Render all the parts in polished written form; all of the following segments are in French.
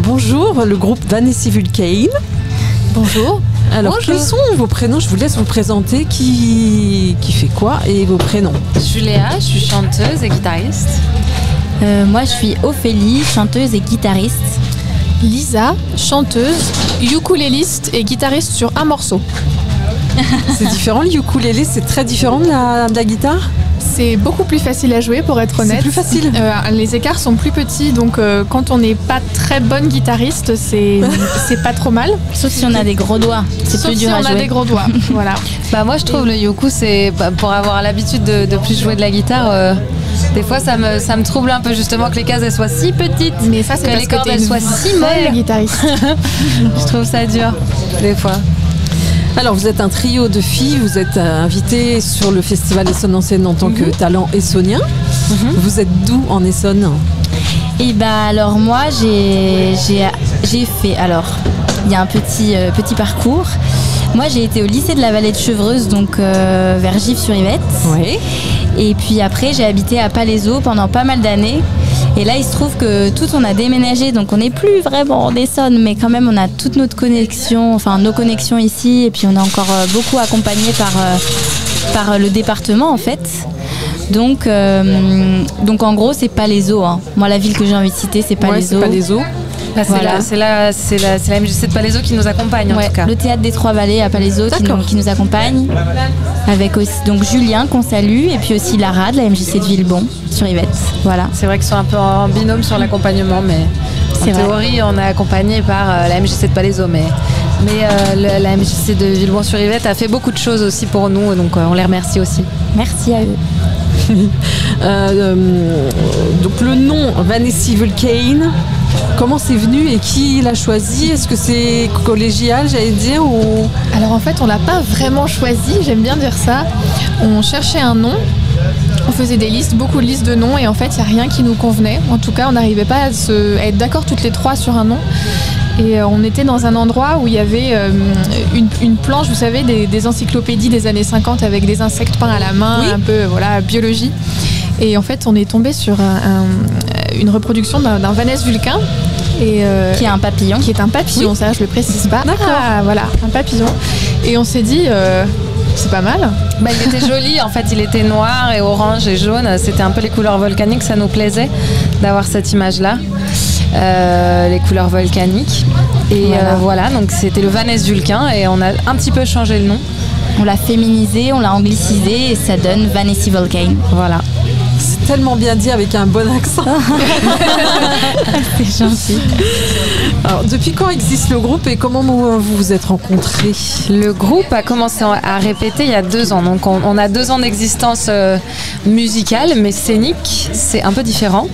bonjour, le groupe Vanessa Vulcane. Bonjour. Alors, Bonjour. Quels sont vos prénoms? Je vous laisse vous présenter. Qui fait quoi et vos prénoms? Je suis Léa, je suis chanteuse et guitariste. Moi, je suis Ophélie, chanteuse et guitariste. Lisa, chanteuse, ukuléliste et guitariste sur un morceau. C'est différent, le ukulélé, c'est très différent de la guitare? C'est beaucoup plus facile à jouer, pour être honnête. C'est plus facile. Les écarts sont plus petits, donc quand on n'est pas très bonne guitariste, c'est pas trop mal. Sauf si on a des gros doigts, c'est Sauf plus dur si à on jouer. a des gros doigts. Voilà. Moi je trouve le uku, c'est pour avoir l'habitude de plus jouer de la guitare. Des fois ça me trouble un peu justement que les cases elles soient si petites, Mais ça, c'est que parce les que cordes t'es elles une soient si vraie molles. guitariste. Je trouve ça dur des fois. Alors, vous êtes un trio de filles, vous êtes invité sur le festival Essonne en scène en tant que talent essonnien. Vous êtes d'où en Essonne? Et alors moi, j'ai fait, alors, il y a un petit parcours. Moi, j'ai été au lycée de la Vallée de Chevreuse, donc vers Gif-sur-Yvette. Oui. Et puis après, j'ai habité à Palaiseau pendant pas mal d'années. Et là, il se trouve que on a déménagé, donc on n'est plus vraiment en Essonne, mais quand même, on a toutes nos connexions ici. Et puis, on est encore beaucoup accompagné par le département, en fait. Donc en gros, c'est Palaiseau. Hein. Moi, la ville que j'ai envie de citer, c'est Palaiseau. Ouais, c'est Palaiseau. Voilà. C'est la MJC de Palaiseau qui nous accompagne en Ouais, tout cas. le théâtre des Trois-Vallées à Palaiseau qui nous accompagne, avec aussi donc Julien qu'on salue, et puis aussi Lara de la MJC de Villebon sur Yvette. Voilà. C'est vrai qu'ils sont un peu en binôme sur l'accompagnement, mais C'est en vrai. théorie on est accompagné par la MJC de Palaiseau, mais la MJC de Villebon sur Yvette a fait beaucoup de choses aussi pour nous, donc on les remercie aussi. Merci à eux. Donc le nom Vanessa Vulcane, comment c'est venu et qui l'a choisi? Est-ce que c'est collégial, j'allais dire, ou... Alors en fait, on l'a pas vraiment choisi, j'aime bien dire ça. On cherchait un nom, on faisait des listes, beaucoup de listes de noms, et en fait, il n'y a rien qui nous convenait. En tout cas, on n'arrivait pas à être d'accord toutes les trois sur un nom. Et on était dans un endroit où il y avait une planche, vous savez, des encyclopédies des années 50 avec des insectes peints à la main, Oui. un peu, voilà, biologie. Et en fait, on est tombé sur une reproduction d'un Vanessa Vulcain. Et, Qui est un papillon. qui est un papillon, ça je le précise pas. D'accord. Ah, voilà, un papillon. Et on s'est dit, c'est pas mal. Il était joli, en fait il était noir et orange et jaune, c'était un peu les couleurs volcaniques, ça nous plaisait d'avoir cette image-là, les couleurs volcaniques. Et voilà, donc c'était le Vanessa Vulcain et on a un petit peu changé le nom. On l'a féminisé, on l'a anglicisé et ça donne Vanessa Vulcane. Voilà. C'est tellement bien dit avec un bon accent. C'est gentil. Alors, depuis quand existe le groupe et comment vous vous êtes rencontrés? Le groupe a commencé à répéter il y a 2 ans, donc on a 2 ans d'existence musicale, mais scénique, c'est un peu différent.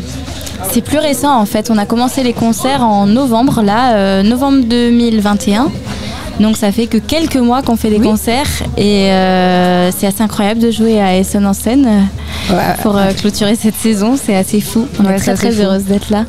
C'est plus récent en fait. On a commencé les concerts en novembre, novembre 2021. Donc ça fait que quelques mois qu'on fait des concerts et c'est assez incroyable de jouer à Essonne en scène pour clôturer cette saison. C'est assez fou. On est très très heureuse d'être là.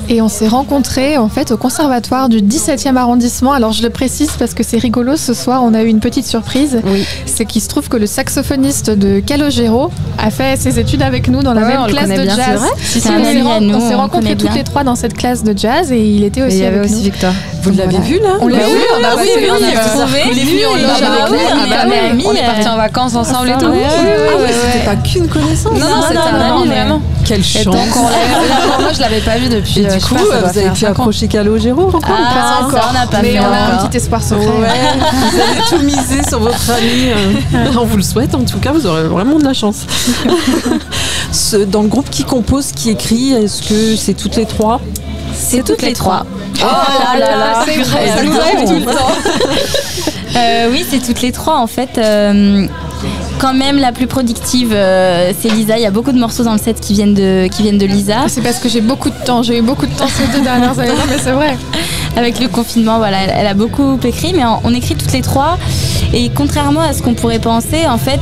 Et on s'est rencontrés en fait au conservatoire du 17e arrondissement. Alors je le précise parce que c'est rigolo, ce soir on a eu une petite surprise. Oui. C'est qu'il se trouve que le saxophoniste de Calogero a fait ses études avec nous dans la Ouais, même on le classe connaît de bien, jazz. c'est vrai. C'est un on s'est ami à nous, on s'est on rencontrés connaît toutes bien. les trois dans cette classe de jazz et il était Et aussi il y avait avec aussi nous. Victor. Vous l'avez vu là? On l'a Bah vu, oui, on a oui, passé, oui, on a oui, retrouvé. il est venu en Il loge est avec venu, nous. il est Ah bah un oui. ami. On est partis en vacances ensemble et tout. C'était pas qu'une connaissance. Non, c'était un ami vraiment. Quelle Et chance. donc moi je l'avais pas vu depuis. Et du coup, vous avez pu approcher Calogero encore ou pas? Ah, ça on n'a pas Mais fait on a un encore. petit espoir secret. Ouais, vous avez tout misé sur votre ami. On vous le souhaite, en tout cas, vous aurez vraiment de la chance. Dans le groupe qui compose, qui écrit, est-ce que c'est toutes les trois? C'est toutes les trois. Oh là là, c'est vrai, ça ça nous nous arrive arrive tout le temps. Oui, c'est toutes les trois en fait. Quand même, la plus productive, c'est Lisa. Il y a beaucoup de morceaux dans le set qui viennent de Lisa. C'est parce que j'ai beaucoup de temps. J'ai eu beaucoup de temps ces 2 dernières années. Non, mais c'est vrai. Avec le confinement, voilà, elle a beaucoup écrit, mais on écrit toutes les trois. Et contrairement à ce qu'on pourrait penser, en fait,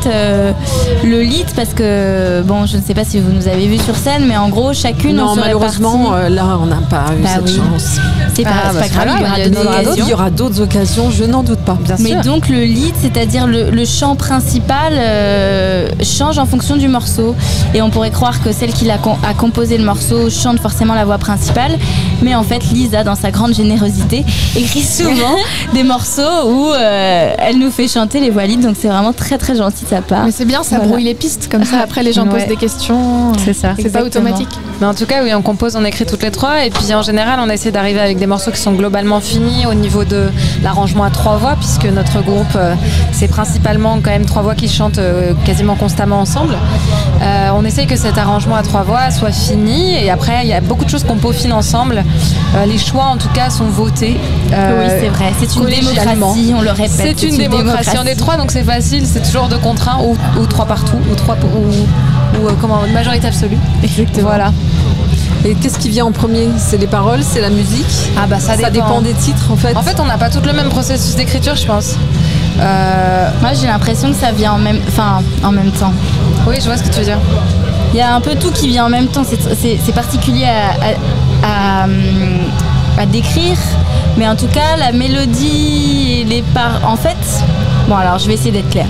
le lead, parce que, bon, je ne sais pas si vous nous avez vu sur scène, mais en gros, chacune, Non, on se malheureusement, répartit. là, on n'a pas eu Bah cette oui. chance. C'est pas, c'est pas grave, il y aura d'autres occasions. Il y aura d'autres occasions, je n'en doute pas. Bien Mais sûr. donc le lead, c'est-à-dire le chant principal, change en fonction du morceau. Et on pourrait croire que celle qui a composé le morceau chante forcément la voix principale. Mais en fait, Lisa, dans sa grande générosité, écrit souvent des morceaux où elle nous fait chanter les voix libres. Donc c'est vraiment très très gentil de sa part. Mais c'est bien, ça brouille les pistes. Comme ça, après, les gens posent des questions. C'est ça. C'est pas automatique. Mais en tout cas, oui, on compose, on écrit toutes les trois. Et puis en général, on essaie d'arriver avec des morceaux qui sont globalement finis au niveau de l'arrangement à 3 voix, puisque notre groupe, c'est principalement quand même 3 voix qui chantent quasiment constamment ensemble. On essaye que cet arrangement à 3 voix soit fini. Et après, il y a beaucoup de choses qu'on peaufine ensemble. Les choix, en tout cas, sont votés. Oui, c'est vrai. C'est une démocratie, on le répète. C'est une démocratie. On est 3, donc c'est facile. C'est toujours 2 contre 1 ou 3 partout, ou une majorité absolue. Exactement. Voilà. Et qu'est-ce qui vient en premier? C'est les paroles, c'est la musique? Ah bah ça dépend des titres en fait. En fait, on n'a pas tout le même processus d'écriture, je pense. Moi, j'ai l'impression que ça vient en même temps. Oui, je vois ce que tu veux dire. Il y a un peu tout qui vient en même temps. C'est particulier à décrire, mais en tout cas, la mélodie et les paroles. En fait, bon, alors je vais essayer d'être claire.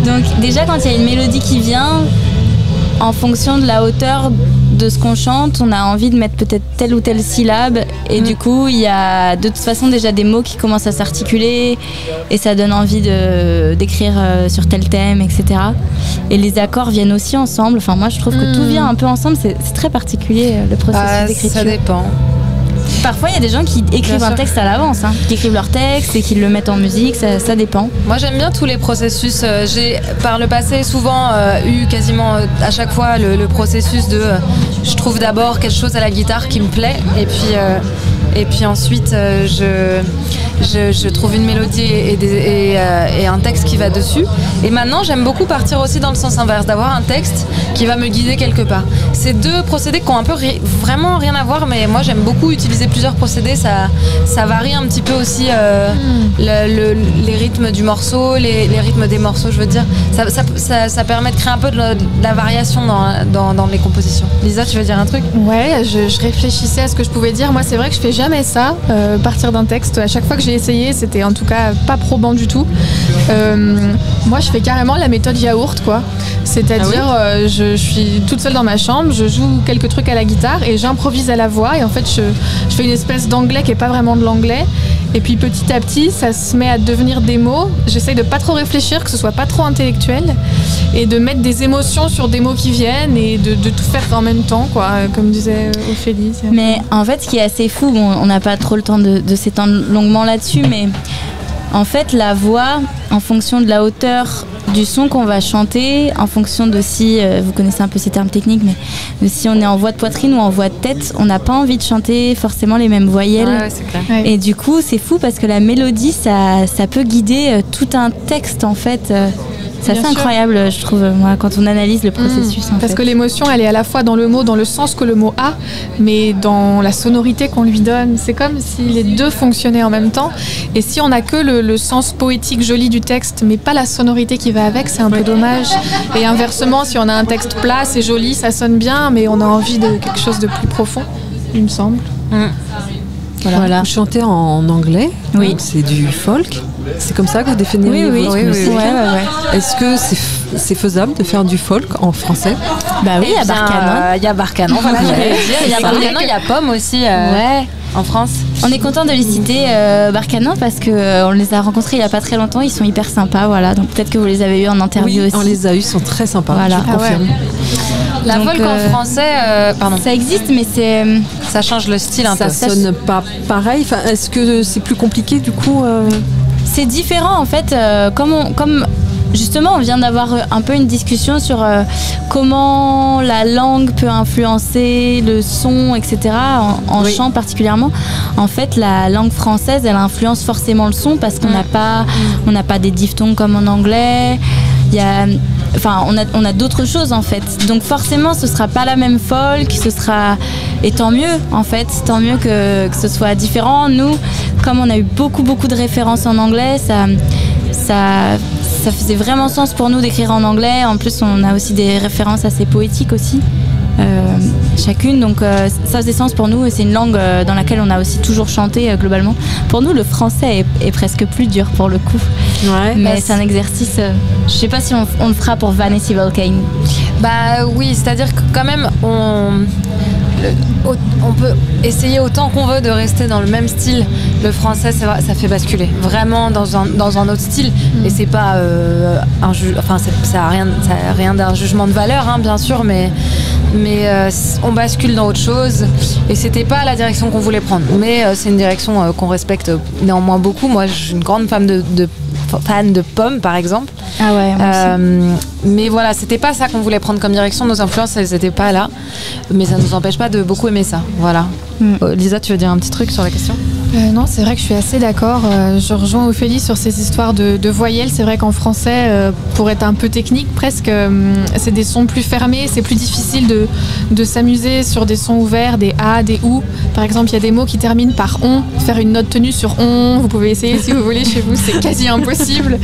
Donc, déjà, quand il y a une mélodie qui vient, en fonction de la hauteur de ce qu'on chante, on a envie de mettre peut-être telle ou telle syllabe, et du coup il y a de toute façon déjà des mots qui commencent à s'articuler et ça donne envie d'écrire sur tel thème, etc. Et les accords viennent aussi ensemble. Enfin, moi je trouve que tout vient un peu ensemble. C'est très particulier le processus d'écriture. Ça dépend. Parfois, il y a des gens qui écrivent un texte à l'avance, qui écrivent leur texte et qui le mettent en musique, ça dépend. Moi, j'aime bien tous les processus. J'ai, par le passé, souvent eu quasiment à chaque fois le processus de je trouve d'abord quelque chose à la guitare qui me plaît, et puis ensuite je trouve une mélodie et un texte qui va dessus. Et maintenant, j'aime beaucoup partir aussi dans le sens inverse, d'avoir un texte qui va me guider quelque part. C'est 2 procédés qui ont un peu vraiment rien à voir, mais moi j'aime beaucoup utiliser plusieurs procédés. Ça varie un petit peu aussi les rythmes du morceau, les rythmes des morceaux, je veux dire. Ça permet de créer un peu de la variation dans les compositions. Lisa, tu veux dire un truc? Ouais, je réfléchissais à ce que je pouvais dire. Moi, c'est vrai que je fais jamais ça, partir d'un texte. À chaque fois que j'ai essayé, c'était en tout cas pas probant du tout. Moi, je fais carrément la méthode yaourt, quoi. C'est-à-dire, je suis toute seule dans ma chambre, je joue quelques trucs à la guitare et j'improvise à la voix. Et en fait, je fais une espèce d'anglais qui est pas vraiment de l'anglais. Et puis petit à petit, ça se met à devenir des mots. J'essaye de pas trop réfléchir, que ce soit pas trop intellectuel, et de mettre des émotions sur des mots qui viennent et de tout faire en même temps, quoi, comme disait Ophélie. Mais en fait, ce qui est assez fou, on n'a pas trop le temps de s'étendre longuement là-dessus, mais en fait, la voix, en fonction de la hauteur du son qu'on va chanter, en fonction de si, vous connaissez un peu ces termes techniques, mais de si on est en voix de poitrine ou en voix de tête, on n'a pas envie de chanter forcément les mêmes voyelles. Ouais, c'est clair. Et du coup, c'est fou parce que la mélodie, ça peut guider tout un texte, en fait. C'est assez incroyable, je trouve, moi, quand on analyse le processus. Parce que l'émotion, elle est à la fois dans le mot, dans le sens que le mot a, mais dans la sonorité qu'on lui donne. C'est comme si les 2 fonctionnaient en même temps. Et si on n'a que le sens poétique joli du texte, mais pas la sonorité qui va avec, c'est un peu dommage. Et inversement, si on a un texte plat, c'est joli, ça sonne bien, mais on a envie de quelque chose de plus profond, il me semble. Voilà. Vous chantez en anglais, oui. Donc c'est du folk. C'est comme ça que vous définissez votre musique. Ouais. Est-ce que c'est faisable de faire du folk en français? Bah oui, il y a Barcanon. Il y a Barcanon, voilà, j'allais dire. Il y a Barcanon, il y a Pomme aussi en France. On est content de les citer, Barcanon, parce qu'on les a rencontrés il n'y a pas très longtemps. Ils sont hyper sympas, voilà. Donc peut-être que vous les avez eus en interview aussi. On les a eus, ils sont très sympas, voilà. je confirme. La folk en français, pardon. Ça existe, mais ça change le style un peu. Ça sonne pas pareil. Enfin, est-ce que c'est plus compliqué du coup C'est différent en fait. Comme justement, on vient d'avoir un peu une discussion sur comment la langue peut influencer le son, etc. En chant particulièrement. En fait, la langue française, elle influence forcément le son parce qu'on n'a pas des diphtongues comme en anglais. On a d'autres choses en fait. Donc forcément, ce sera pas la même folk. Et tant mieux en fait. Tant mieux que ce soit différent. Nous, comme on a eu beaucoup de références en anglais, ça faisait vraiment sens pour nous d'écrire en anglais. En plus, on a aussi des références assez poétiques aussi, chacune. Donc ça faisait sens pour nous et c'est une langue dans laquelle on a aussi toujours chanté globalement. Pour nous, le français est presque plus dur pour le coup. Ouais, mais c'est un exercice. Je sais pas si on le fera pour Vanessa Volcano. Bah oui, c'est-à-dire que quand même on peut essayer autant qu'on veut de rester dans le même style. Le français, c'est vrai, ça fait basculer vraiment dans un autre style. Et c'est pas ça a rien d'un jugement de valeur, hein, bien sûr, mais on bascule dans autre chose. Et c'était pas la direction qu'on voulait prendre. Mais c'est une direction qu'on respecte néanmoins beaucoup. Moi, je suis une grande fan de Pomme, par exemple. Ah ouais, moi aussi. Mais voilà, c'était pas ça qu'on voulait prendre comme direction. Nos influences, elles étaient pas là. Mais ça nous empêche pas de beaucoup aimer ça. Voilà. Lisa, tu veux dire un petit truc sur la question ? Non, c'est vrai que je suis assez d'accord. Je rejoins Ophélie sur ces histoires de voyelles. C'est vrai qu'en français, pour être un peu technique, presque, c'est des sons plus fermés. C'est plus difficile de s'amuser sur des sons ouverts, des A, des OU. Par exemple, il y a des mots qui terminent par on. Faire une note tenue sur on, vous pouvez essayer si vous voulez chez vous, c'est quasi impossible.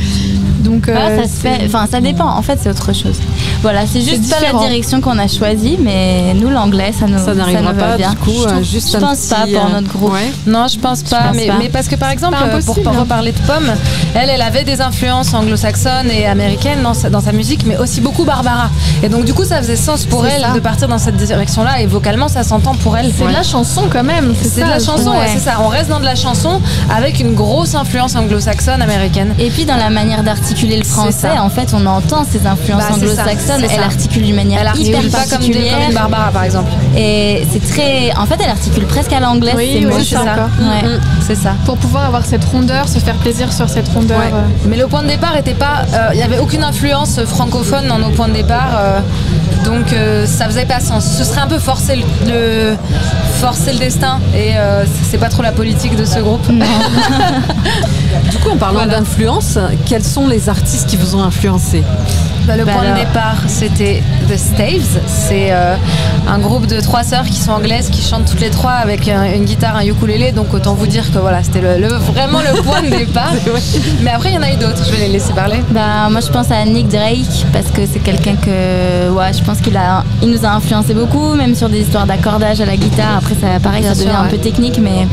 Donc, ça se fait. Enfin, ça dépend. En fait, c'est autre chose. Voilà, c'est juste pas la direction qu'on a choisie, mais nous, l'anglais, ça n'arrivera pas bien. Du coup, je pense pas pour notre groupe. Ouais. Non, je pense pas. Mais parce que par exemple, pour reparler de Pomme, elle avait des influences anglo-saxonnes et américaines dans sa musique, mais aussi beaucoup Barbara. Et donc du coup, ça faisait sens pour elle de partir dans cette direction-là. Et vocalement, ça s'entend pour elle. C'est de la chanson quand même. C'est de la chanson, c'est ça. On reste dans de la chanson avec une grosse influence anglo-saxonne américaine. Et puis dans la manière d'articuler le français, en fait, on entend ces influences anglo-saxonnes. Elle articule d'une manière hyper particulière. Comme une Barbara, par exemple. Et c'est très. En fait, elle articule presque à l'anglais. Oui, c'est ça. C'est ça. Pour pouvoir avoir cette rondeur, se faire plaisir sur cette rondeur. Ouais. Mais le point de départ était pas. Il n'y avait aucune influence francophone dans nos points de départ. Donc ça faisait pas sens. Ce serait un peu forcer le destin. Et c'est pas trop la politique de ce groupe. Du coup, en parlant d'influence, quels sont les artistes qui vous ont influencé ? Le point de départ, c'était The Staves. C'est un groupe de 3 sœurs qui sont anglaises, qui chantent toutes les 3 avec une guitare, un ukulélé. Donc autant vous dire que voilà, c'était vraiment le point de départ. Mais après, il y en a eu d'autres. Je vais les laisser parler. Moi, je pense à Nick Drake parce que c'est quelqu'un que, je pense qu'il nous a influencé beaucoup, même sur des histoires d'accordage à la guitare. Après, ça devient un peu technique, mais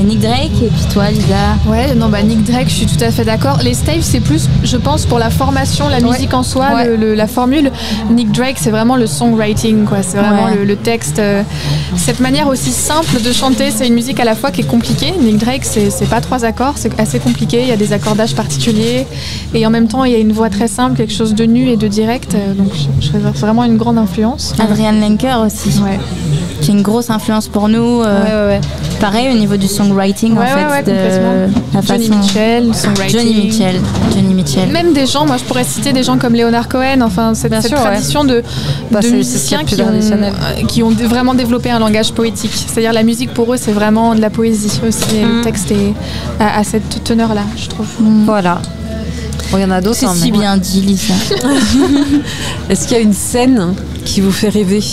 Nick Drake. Et puis toi, Lisa? Ouais, Nick Drake, je suis tout à fait d'accord. Les Staves, c'est plus, je pense, pour la formation, la musique en soi, la formule. Nick Drake, c'est vraiment le songwriting, quoi. C'est vraiment le texte. Cette manière aussi simple de chanter, c'est une musique à la fois qui est compliquée. Nick Drake, c'est pas 3 accords, c'est assez compliqué. Il y a des accordages particuliers. Et en même temps, il y a une voix très simple, quelque chose de nu et de direct. Donc, c'est vraiment une grande influence. Adrian Lenker aussi. Ouais. Qui est une grosse influence pour nous. Pareil au niveau du songwriting en fait. Johnny Mitchell, songwriting. Johnny Mitchell. Même des gens, moi je pourrais citer des gens comme Leonard Cohen, enfin cette tradition de musiciens qui ont vraiment développé un langage poétique. C'est-à-dire la musique pour eux c'est vraiment de la poésie aussi. Et le texte est à cette teneur-là, je trouve. Voilà. Bon, il y en a d'autres. C'est si bien dit, Lisa. Est-ce qu'il y a une scène qui vous fait rêver?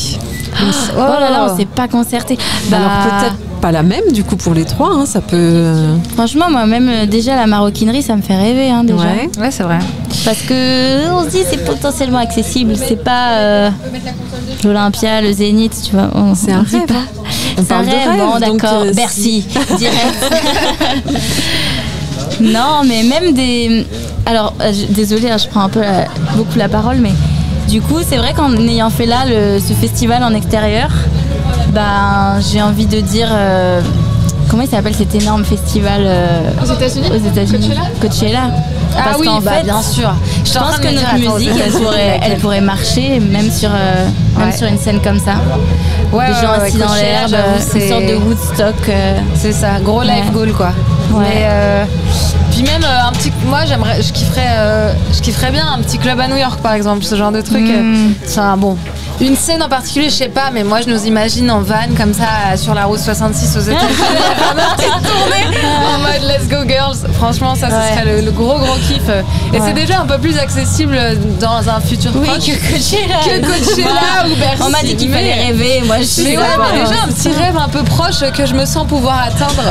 Oh là là, on s'est pas concerté. Alors peut-être pas la même du coup pour les 3, hein, ça peut. Franchement, moi-même déjà la maroquinerie, ça me fait rêver déjà. Ouais, c'est vrai. Parce que on se dit c'est potentiellement accessible, c'est pas l'Olympia, le Zénith, tu vois. C'est un rêve. On parle de rêve. Bon, d'accord. Bercy, direct. Non, mais même des. Alors, désolée, je prends un peu beaucoup la parole, mais. Du coup, c'est vrai qu'en ayant fait là ce festival en extérieur, j'ai envie de dire comment il s'appelle cet énorme festival aux États-Unis Coachella. Parce qu'en fait, bien sûr. Je pense que notre musique, elle pourrait marcher même sur une scène comme ça. Les gens assis dans l'herbe, une sorte de Woodstock. C'est ça, gros life goal quoi. Mais puis même un petit, moi je kifferais bien un petit club à New York par exemple, ce genre de truc. C'est une scène en particulier, je sais pas, mais moi je nous imagine en van comme ça sur la route 66 aux États-Unis, en mode Let's Go Girls. Franchement, ça ce serait le gros kiff. Et c'est déjà un peu plus accessible dans un futur proche que Coachella ou Bercy. On m'a dit qu'il fallait rêver. Moi je suis. Mais déjà un petit rêve un peu proche que je me sens pouvoir atteindre.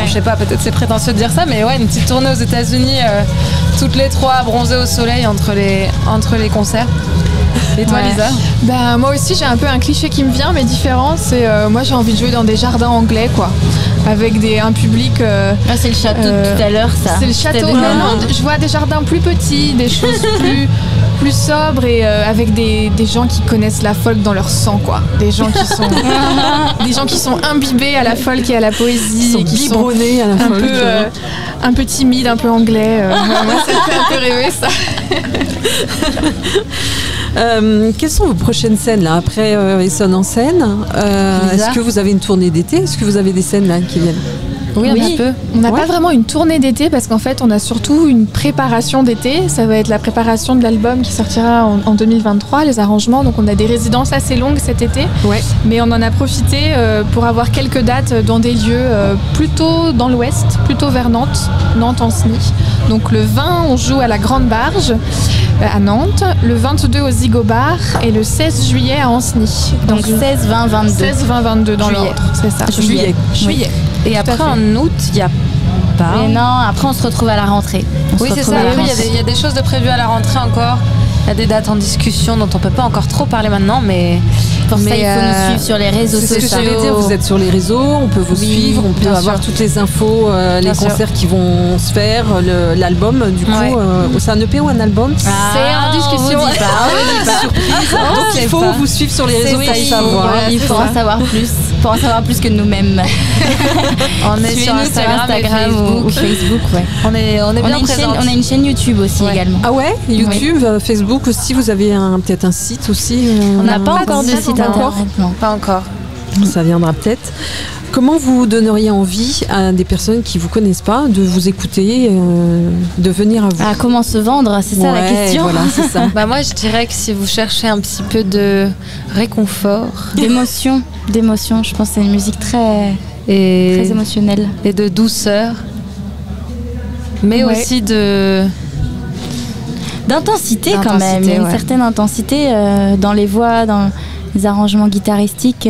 Je sais pas, peut-être c'est prétentieux de dire ça, mais une petite tournée aux États-Unis, toutes les 3 bronzées au soleil entre les concerts. Et toi, Lisa? Moi aussi, j'ai un peu un cliché qui me vient, mais différent. C'est moi, j'ai envie de jouer dans des jardins anglais, quoi, avec un public. C'est le château de tout à l'heure, ça. C'est le château. Non, je vois des jardins plus petits, des choses plus sobre et avec des gens qui connaissent la folk dans leur sang, quoi. Des gens qui sont imbibés à la folk et à la poésie, qui sont biberonnés à la folk, un peu timides, un peu anglais. Moi, ça me fait un peu rêver, ça. Quelles sont vos prochaines scènes là après Essonne en scène? Est-ce que vous avez une tournée d'été? Est-ce que vous avez des scènes là qui viennent? Oui, un peu. On n'a pas vraiment une tournée d'été parce qu'en fait, on a surtout une préparation d'été. Ça va être la préparation de l'album qui sortira en 2023, les arrangements. Donc, on a des résidences assez longues cet été. Ouais. Mais on en a profité pour avoir quelques dates dans des lieux plutôt dans l'ouest, plutôt vers Nantes, Nantes-Anceny. Donc, le 20, on joue à la Grande Barge à Nantes, le 22 au Zigo Bar et le 16 juillet à Anceny. Donc 16, 20, 22. 16, 20, 22 dans l'ordre, c'est ça. Juillet. Oui. Et après en août, il y a pas. Mais non, après on se retrouve à la rentrée. Oui, c'est ça. Il y a des choses de prévues à la rentrée encore. Il y a des dates en discussion dont on peut pas encore trop parler maintenant, mais pour ça il faut nous suivre sur les réseaux sociaux. C'est ce que j'allais dire, vous êtes sur les réseaux, on peut vous suivre, on peut avoir toutes les infos, les concerts qui vont se faire, l'album du coup, c'est un EP ou un album? C'est en discussion. Donc il faut vous suivre sur les réseaux pour savoir. Il faut en savoir plus, pour en savoir plus que nous-mêmes. On est sur Instagram ou Facebook. On est bien présents. On a une chaîne YouTube aussi également. Ah ouais, YouTube, Facebook aussi, vous avez peut-être un site aussi. On n'a pas encore de site internet. Non, pas encore. Ça viendra peut-être. Comment vous donneriez envie à des personnes qui ne vous connaissent pas de vous écouter, de venir à vous? Comment se vendre, c'est ça la question. Voilà, c'est ça. Moi, je dirais que si vous cherchez un petit peu de réconfort, d'émotion, je pense que c'est une musique très émotionnelle. Et de douceur, mais aussi d'intensité quand même. Il y a une certaine intensité dans les voix, dans les arrangements guitaristiques.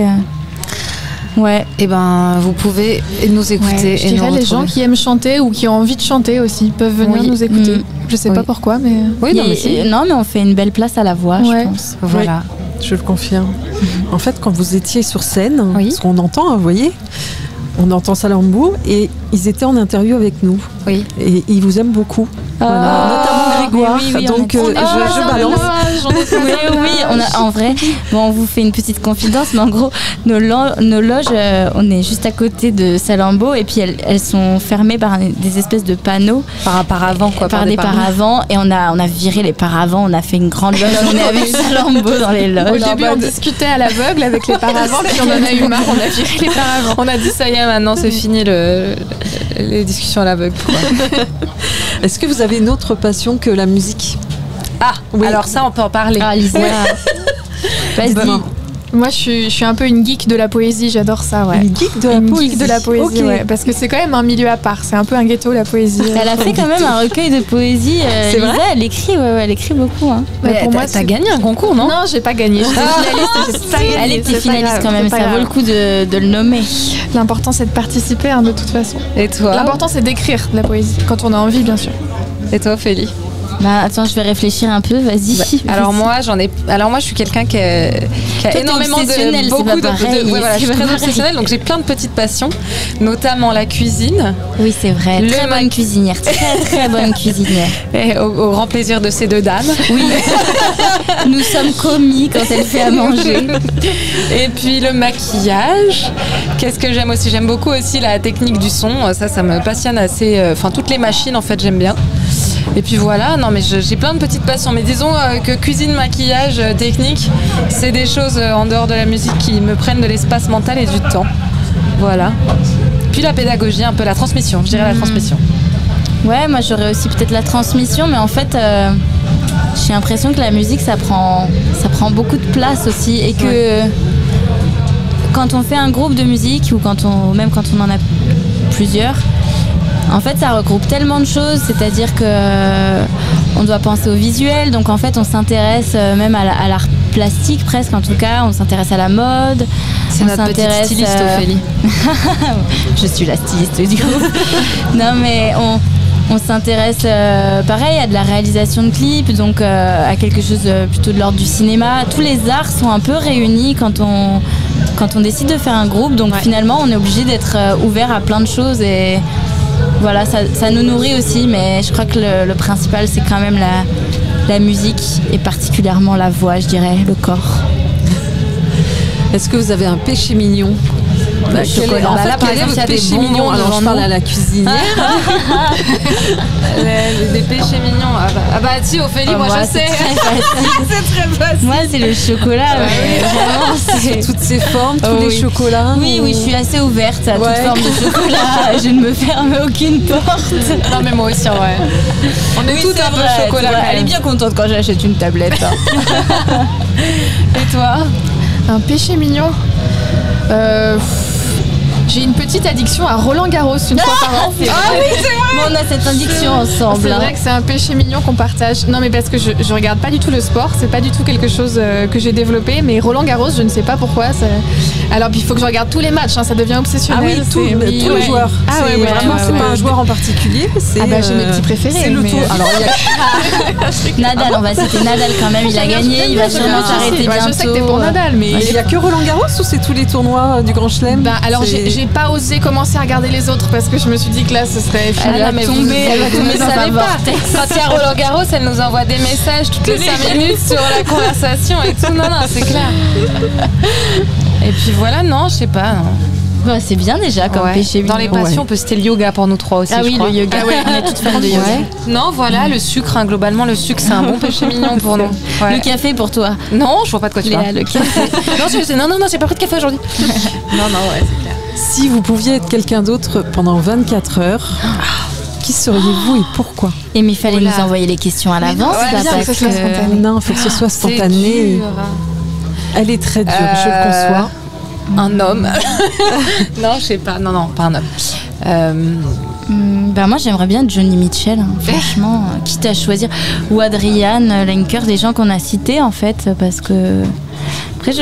Et vous pouvez nous écouter. Je dirais les gens qui aiment chanter ou qui ont envie de chanter aussi peuvent venir nous écouter. Je sais pas pourquoi, mais mais on fait une belle place à la voix, je pense. Voilà, je le confirme. En fait, quand vous étiez sur scène, ce qu'on entend, vous voyez, on entend Salammbô et ils étaient en interview avec nous. Oui. Et ils vous aiment beaucoup. Notamment Grégoire. Donc je balance. En vrai, on vous fait une petite confidence, mais en gros, nos loges, on est juste à côté de Salammbô et puis elles sont fermées par des espèces de panneaux. Par un paravent, quoi. Par des paravents. Et on a viré les paravents, on a fait une grande loge, on est avec Salammbô dans les loges. Au début, on discutait à l'aveugle avec les paravents, puis on en a eu marre, on a viré les paravents. On a dit ça y est, maintenant c'est fini les discussions à l'aveugle. Est-ce que vous avez une autre passion que la musique? Alors ça, on peut en parler. Lisa. Vas-y. Moi, je suis un peu une geek de la poésie, j'adore ça. Une geek de la poésie, parce que c'est quand même un milieu à part. C'est un peu un ghetto, la poésie. Elle a fait quand même un recueil de poésie. C'est Lisa, vrai, elle écrit beaucoup. Pour moi, t'as gagné un concours, non? Non, j'ai pas gagné. Elle était finaliste quand même. Ça vaut le coup de le nommer. L'important, c'est de participer, de toute façon. Et toi? L'important, c'est d'écrire de la poésie quand on a envie, bien sûr. Et toi, Ophélie? Attends, je vais réfléchir un peu, vas-y. Alors moi, je suis quelqu'un qui a énormément je suis très obsessionnelle, donc j'ai plein de petites passions, notamment la cuisine. Oui, c'est vrai. Très bonne cuisinière, très bonne cuisinière. Et au grand plaisir de ces deux dames. Oui. Nous sommes commis quand elle fait à manger. Et puis le maquillage. Qu'est-ce que j'aime aussi? J'aime beaucoup aussi la technique du son. Ça me passionne assez. Toutes les machines, en fait, j'aime bien. Et puis voilà, mais j'ai plein de petites passions. Mais disons que cuisine, maquillage, technique, c'est des choses en dehors de la musique qui me prennent de l'espace mental et du temps. Voilà. Puis la pédagogie, un peu la transmission, je dirais la transmission. Ouais, moi j'aurais aussi peut-être la transmission, mais en fait, j'ai l'impression que la musique, ça prend beaucoup de place aussi. Et que quand on fait un groupe de musique, ou même quand on en a plusieurs, en fait, ça regroupe tellement de choses, c'est-à-dire qu'on doit penser au visuel, donc en fait, on s'intéresse même à l'art plastique presque, en tout cas, on s'intéresse à la mode. C'est notre petite styliste, Ophélie. Je suis la styliste du groupe. Non, mais on s'intéresse, pareil, à de la réalisation de clips, donc à quelque chose plutôt de l'ordre du cinéma. Tous les arts sont un peu réunis quand on décide de faire un groupe, donc finalement, on est obligé d'être ouvert à plein de choses et... Voilà, ça nous nourrit aussi, mais je crois que le principal, c'est quand même la musique et particulièrement la voix, je dirais, le corps. Est-ce que vous avez un péché mignon? Le chocolat. En fait, là, par quel est exemple, votre il y a des péché bonbons mignon? Alors, devant je parle nous. à la cuisinière. Des péchés mignons. Ah bah si, Ophélie, moi je sais. C'est très facile. Moi, c'est le chocolat. mais vraiment, c'est... Toutes ces formes, tous les chocolats. Oui, je suis assez ouverte à toute forme de chocolat. Je ne me ferme aucune porte. Non mais moi aussi, ouais. On est toutes un peu chocolat. Elle est bien contente quand j'achète une tablette. Et toi? Un péché mignon. J'ai une petite addiction à Roland Garros une fois par an. Oui, c'est vrai. Bon, on a cette addiction ensemble. C'est vrai que c'est un péché mignon qu'on partage. Non, mais parce que je regarde pas du tout le sport, c'est pas du tout quelque chose que j'ai développé. Mais Roland Garros, je ne sais pas pourquoi. Alors, puis il faut que je regarde tous les matchs, hein, ça devient obsessionnel. Tous les joueurs. Ah ouais, vraiment, c'est pas un joueur en particulier. Ah bah, j'ai mes petits préférés. C'est le mais, tour. Alors, il y a Nadal, on va citer Nadal quand même, il a gagné, il va sûrement s'arrêter bientôt. Je sais que t'es pour Nadal, mais il y a que Roland Garros ou c'est tous les tournois du Grand Chelem? alors j'ai pas osé commencer à regarder les autres parce que je me suis dit que là ce serait Elle va tomber dans un savez pas. vortex. Quand il y a Roland Garros, elle nous envoie des messages toutes les 5 minutes sur la conversation et tout. Non, c'est clair. Et puis voilà, non, je sais pas. Non. Ouais, c'est bien déjà comme péché mignon. Dans les passions, on peut citer le yoga pour nous trois aussi. Ah oui, je crois. le yoga. On est toutes fans de yoga. Non, voilà, le sucre, hein, globalement, le sucre, c'est un bon péché mignon pour nous. Ouais. Le café pour toi. Non, je vois pas de quoi tu Léa, parles. le café. Non, j'ai pas pris de café aujourd'hui. Non, ouais, c'est clair. Si vous pouviez être quelqu'un d'autre pendant 24 heures, qui seriez-vous et pourquoi? Et mais il fallait nous envoyer les questions à l'avance. bien que ce soit spontané. Non, il faut que ce soit spontané. Elle est très dure, je le conçois. Un homme. Non, je sais pas. Non, pas un homme. Moi j'aimerais bien Johnny Mitchell, hein, franchement, quitte à choisir, ou Adrian Lenker, des gens qu'on a cités en fait, parce que après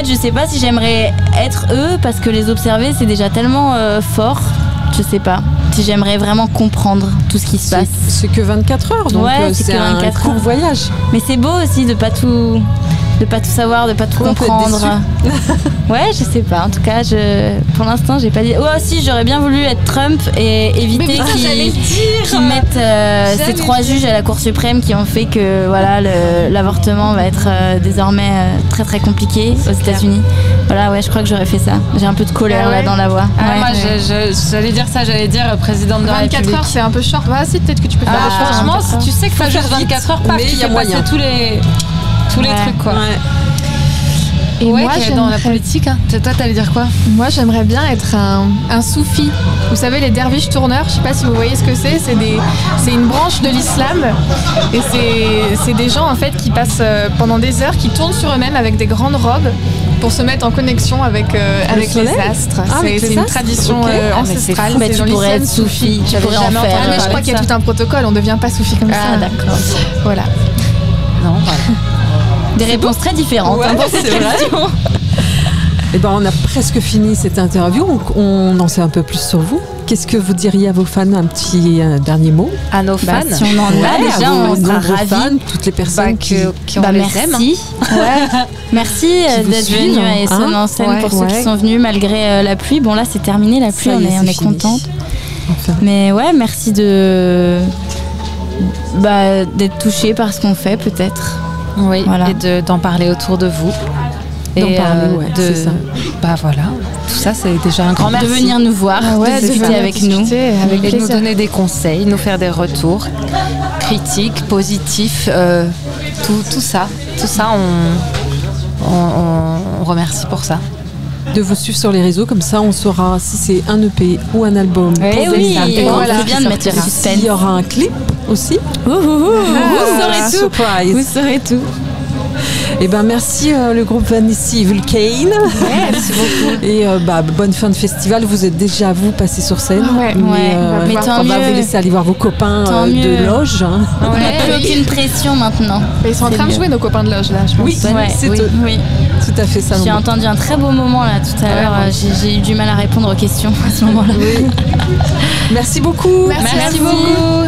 je sais pas si j'aimerais être eux, parce que les observer c'est déjà tellement fort, je sais pas si j'aimerais vraiment comprendre tout ce qui se passe. C'est que 24 heures, donc c'est un 24 court heures. voyage. Mais c'est beau aussi de pas tout savoir, de pas tout On peut être comprendre. Ouais, je sais pas. En tout cas, pour l'instant, j'ai pas dit. Oh, si, j'aurais bien voulu être Trump et éviter qu'ils mettent ces 3 juges à la Cour suprême qui ont fait que voilà, l'avortement va être désormais très très compliqué aux États-Unis. Voilà, ouais, je crois que j'aurais fait ça. J'ai un peu de colère là dans la voix. Ah, moi, j'allais dire ça, présidente de la 24 République. heures, c'est un peu short. Si, peut-être que tu peux faire des choses. Franchement, si tu sais que t'as juste 24 heures, mais tu il y a fais passer moyen. tous les trucs, quoi. Et ouais, moi, dans la politique, hein. Toi, t'allais dire quoi? Moi, j'aimerais bien être un soufi. Vous savez, les derviches tourneurs, je sais pas si vous voyez ce que c'est. C'est une branche de l'islam. Et c'est des gens, en fait, qui passent pendant des heures, qui tournent sur eux-mêmes avec des grandes robes pour se mettre en connexion avec les astres. C'est une tradition ancestrale. Mais tu pourrais être soufi. Tu pourrais en faire. Mais je crois qu'il y a tout un protocole. On ne devient pas soufi comme ça. Ah, d'accord. Voilà. Non, voilà. Des réponses très différentes. Ouais, pour c'est cette vrai. question. Eh ben, on a presque fini cette interview. On en sait un peu plus sur vous. Qu'est-ce que vous diriez à vos fans? Un petit dernier mot. À nos fans. Si on en a déjà, on sera ravis. Toutes les personnes qui on les aime. Merci. Ouais. Merci vous d'être suivent, venus à Essonne en scène pour ceux qui sont venus malgré la pluie. Bon là c'est terminé la pluie, on est contente. Enfin. Mais ouais, merci d'être touchés par ce qu'on fait peut-être. Oui, Voilà. et d'en parler autour de vous. D'en parler, c'est ça. Bah voilà, tout ça c'est déjà un grand merci. De venir nous voir, de discuter avec nous. Et de nous donner des conseils, nous faire des retours critiques, positifs, tout ça, on remercie pour ça. De vous suivre sur les réseaux, comme ça on saura si c'est un EP ou un album. Oui, c'est bien de mettre le suspense. Il y aura un clip aussi. Vous saurez tout. Surprise. Vous saurez tout. Eh ben merci le groupe Vanity Vulcane. Merci beaucoup. Et bonne fin de festival. Vous êtes déjà passé sur scène. Mais tant on va mieux. vous laisser aller voir vos copains de loge. Hein. On n'a plus aucune pression maintenant. Ils sont en train de jouer nos copains de loge là, je pense. Oui, c'est eux. Oui. Tout à fait ça. J'ai entendu un très beau moment là tout à l'heure. J'ai eu du mal à répondre aux questions à ce moment-là. Oui. Merci beaucoup. Merci beaucoup.